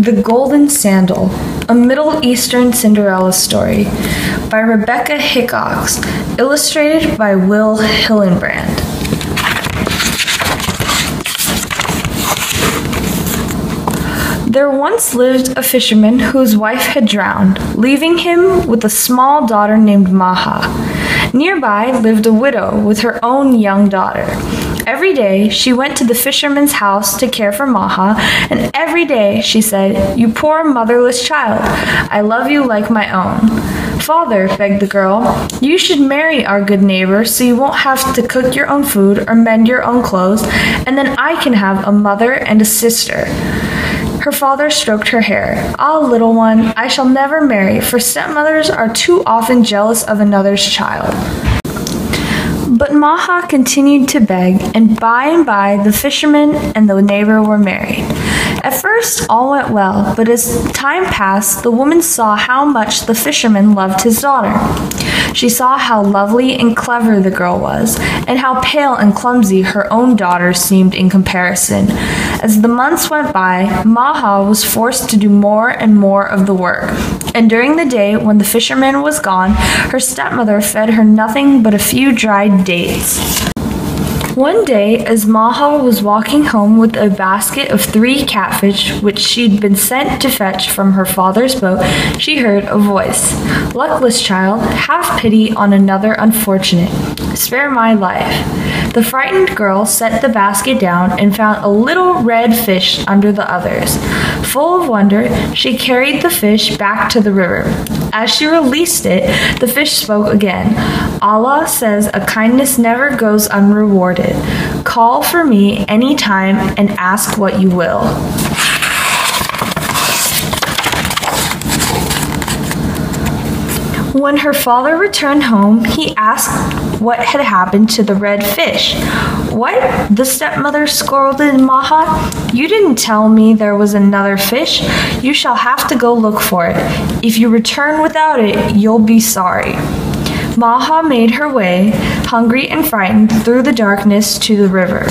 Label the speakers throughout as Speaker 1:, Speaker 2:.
Speaker 1: The Golden Sandal, a Middle Eastern Cinderella story by Rebecca Hickox, illustrated by Will Hillenbrand. There once lived a fisherman whose wife had drowned, leaving him with a small daughter named Maha. Nearby lived a widow with her own young daughter. Every day she went to the fisherman's house to care for Maha, and every day she said, "You poor motherless child, I love you like my own." "Father," begged the girl, "you should marry our good neighbor so you won't have to cook your own food or mend your own clothes, and then I can have a mother and a sister." Her father stroked her hair. "Ah, little one, I shall never marry, for stepmothers are too often jealous of another's child." But Maha continued to beg, and by the fisherman and the neighbor were married. At first all went well, but as time passed, the woman saw how much the fisherman loved his daughter. She saw how lovely and clever the girl was, and how pale and clumsy her own daughter seemed in comparison. As the months went by, Maha was forced to do more and more of the work, and during the day when the fisherman was gone, her stepmother fed her nothing but a few dried dates. One day, as Maha was walking home with a basket of 3 catfish which she'd been sent to fetch from her father's boat, she heard a voice. "Luckless child, have pity on another unfortunate. Spare my life." The frightened girl set the basket down and found a little red fish under the others. Full of wonder, she carried the fish back to the river. As she released it, the fish spoke again. "Allah says a kindness never goes unrewarded. Call for me any time and ask what you will." When her father returned home, he asked what had happened to the red fish. "What?" the stepmother scolded Maha. "You didn't tell me there was another fish. You shall have to go look for it. If you return without it, you'll be sorry." Maha made her way, hungry and frightened, through the darkness to the river.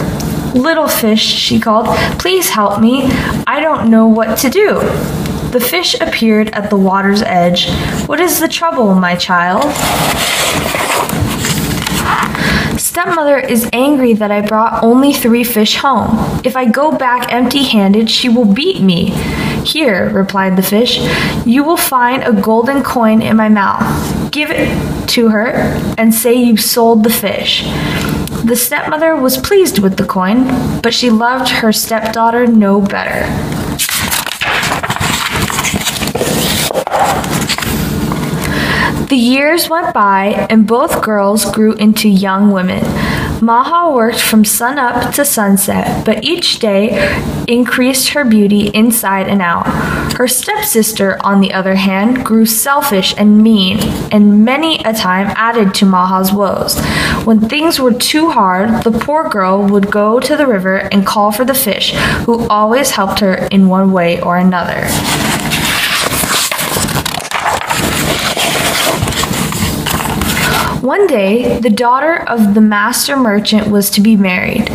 Speaker 1: "Little fish," she called, "please help me. I don't know what to do." The fish appeared at the water's edge. "What is the trouble, my child?" "Stepmother is angry that I brought only 3 fish home. If I go back empty-handed, she will beat me." "Here," replied the fish, "you will find a golden coin in my mouth. Give it to her and say you sold the fish." The stepmother was pleased with the coin, but she loved her stepdaughter no better. The years went by, and both girls grew into young women. Maha worked from sunup to sunset, but each day increased her beauty inside and out. Her stepsister, on the other hand, grew selfish and mean, and many a time added to Maha's woes. When things were too hard, the poor girl would go to the river and call for the fish, who always helped her in one way or another. One day, the daughter of the master merchant was to be married.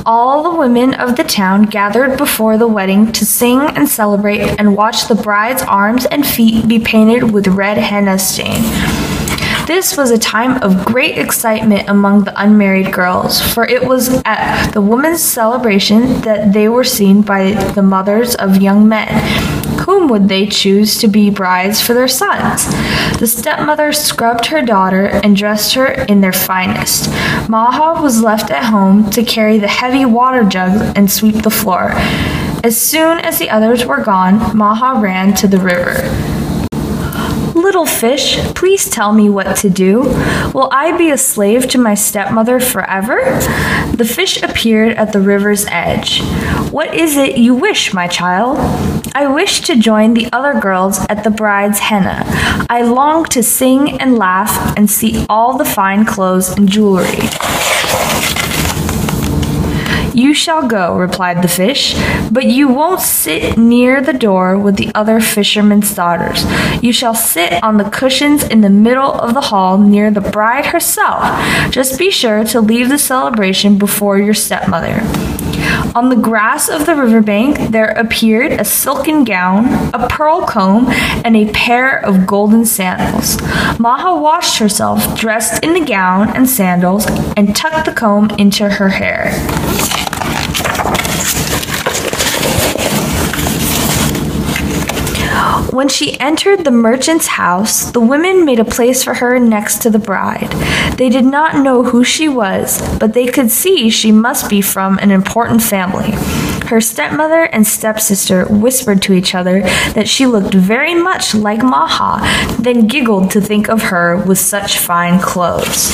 Speaker 1: All the women of the town gathered before the wedding to sing and celebrate and watch the bride's arms and feet be painted with red henna stain. This was a time of great excitement among the unmarried girls, for it was at the women's celebration that they were seen by the mothers of young men. Whom would they choose to be brides for their sons? The stepmother scrubbed her daughter and dressed her in their finest. Maha was left at home to carry the heavy water jug and sweep the floor. As soon as the others were gone, Maha ran to the river. "Little fish, please tell me what to do. Will I be a slave to my stepmother forever?" The fish appeared at the river's edge. "What is it you wish, my child?" "I wish to join the other girls at the bride's henna. I long to sing and laugh and see all the fine clothes and jewelry." "You shall go," replied the fish, "but you won't sit near the door with the other fishermen's daughters. You shall sit on the cushions in the middle of the hall near the bride herself. Just be sure to leave the celebration before your stepmother." On the grass of the riverbank there appeared a silken gown, a pearl comb, and a pair of golden sandals. Maha washed herself, dressed in the gown and sandals, and tucked the comb into her hair. When she entered the merchant's house, the women made a place for her next to the bride. They did not know who she was, but they could see she must be from an important family. Her stepmother and stepsister whispered to each other that she looked very much like Maha, then giggled to think of her with such fine clothes.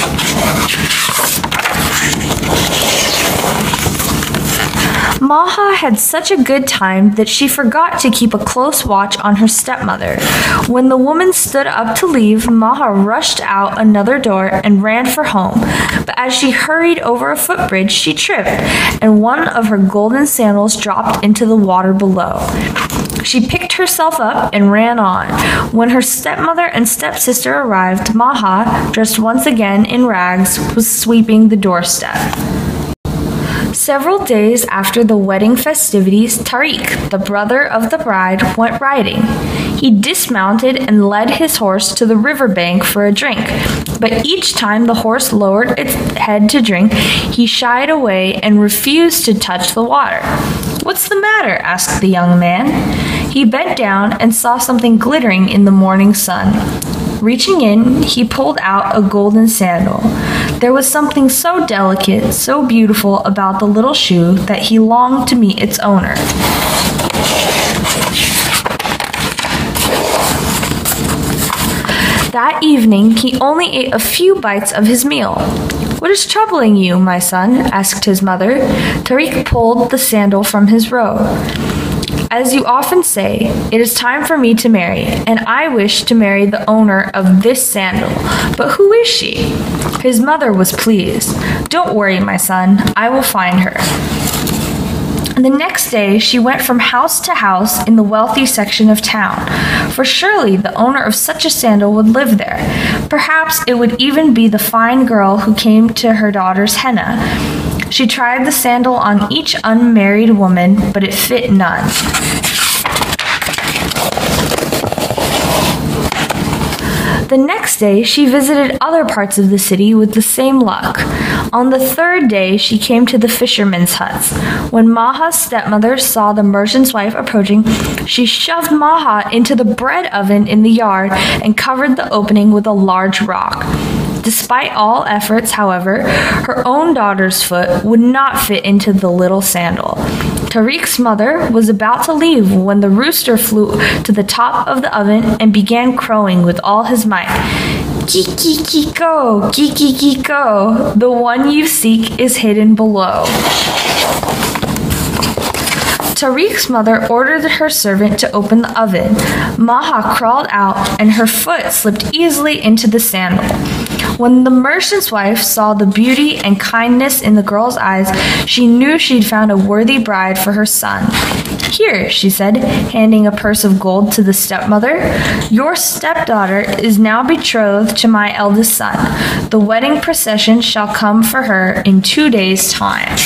Speaker 1: Maha had such a good time that she forgot to keep a close watch on her stepmother. When the woman stood up to leave, Maha rushed out another door and ran for home. But as she hurried over a footbridge, she tripped, and one of her golden sandals dropped into the water below. She picked herself up and ran on. When her stepmother and stepsister arrived, Maha, dressed once again in rags, was sweeping the doorstep. Several days after the wedding festivities, Tariq, the brother of the bride, went riding. He dismounted and led his horse to the riverbank for a drink, but each time the horse lowered its head to drink, he shied away and refused to touch the water. "What's the matter?" asked the young man. He bent down and saw something glittering in the morning sun. Reaching in, he pulled out a golden sandal. There was something so delicate, so beautiful about the little shoe that he longed to meet its owner. That evening, he only ate a few bites of his meal. "What is troubling you, my son?" asked his mother. Tariq pulled the sandal from his robe. "As you often say, it is time for me to marry, and I wish to marry the owner of this sandal. But who is she?" His mother was pleased. "Don't worry, my son, I will find her." The next day, she went from house to house in the wealthy section of town, for surely the owner of such a sandal would live there. Perhaps it would even be the fine girl who came to her daughter's henna. She tried the sandal on each unmarried woman, but it fit none. The next day, she visited other parts of the city with the same luck. On the third day, she came to the fishermen's huts. When Maha's stepmother saw the merchant's wife approaching, she shoved Maha into the bread oven in the yard and covered the opening with a large rock. Despite all efforts, however, her own daughter's foot would not fit into the little sandal. Tariq's mother was about to leave when the rooster flew to the top of the oven and began crowing with all his might. "Kiki-kiko, kiki-kiko, the one you seek is hidden below." Tariq's mother ordered her servant to open the oven. Maha crawled out and her foot slipped easily into the sandal. When the merchant's wife saw the beauty and kindness in the girl's eyes, she knew she'd found a worthy bride for her son. "Here," she said, handing a purse of gold to the stepmother. "Your stepdaughter is now betrothed to my eldest son. The wedding procession shall come for her in 2 days' time."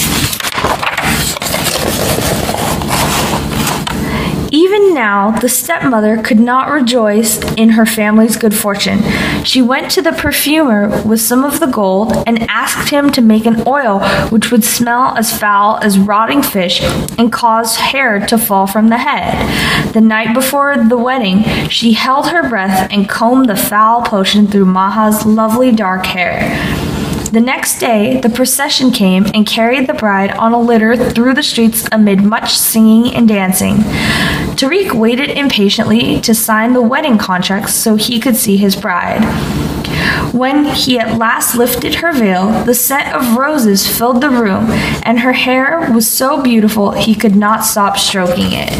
Speaker 1: Even now, the stepmother could not rejoice in her family's good fortune. She went to the perfumer with some of the gold and asked him to make an oil which would smell as foul as rotting fish and cause hair to fall from the head. The night before the wedding, she held her breath and combed the foul potion through Maha's lovely dark hair. The next day, the procession came and carried the bride on a litter through the streets amid much singing and dancing. Tariq waited impatiently to sign the wedding contract so he could see his bride. When he at last lifted her veil, the scent of roses filled the room, and her hair was so beautiful he could not stop stroking it.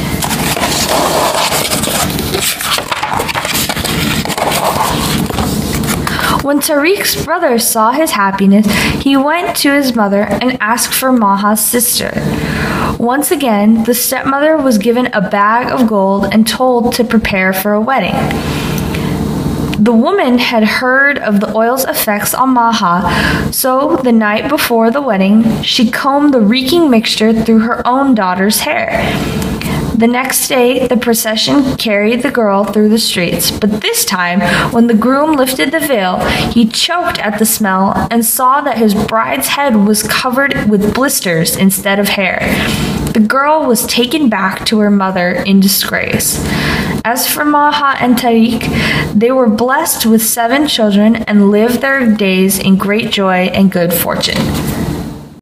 Speaker 1: When Tariq's brother saw his happiness, he went to his mother and asked for Maha's sister. Once again, the stepmother was given a bag of gold and told to prepare for a wedding. The woman had heard of the oil's effects on Maha, so the night before the wedding, she combed the reeking mixture through her own daughter's hair. The next day, the procession carried the girl through the streets, but this time, when the groom lifted the veil, he choked at the smell and saw that his bride's head was covered with blisters instead of hair. The girl was taken back to her mother in disgrace. As for Maha and Tariq, they were blessed with 7 children and lived their days in great joy and good fortune.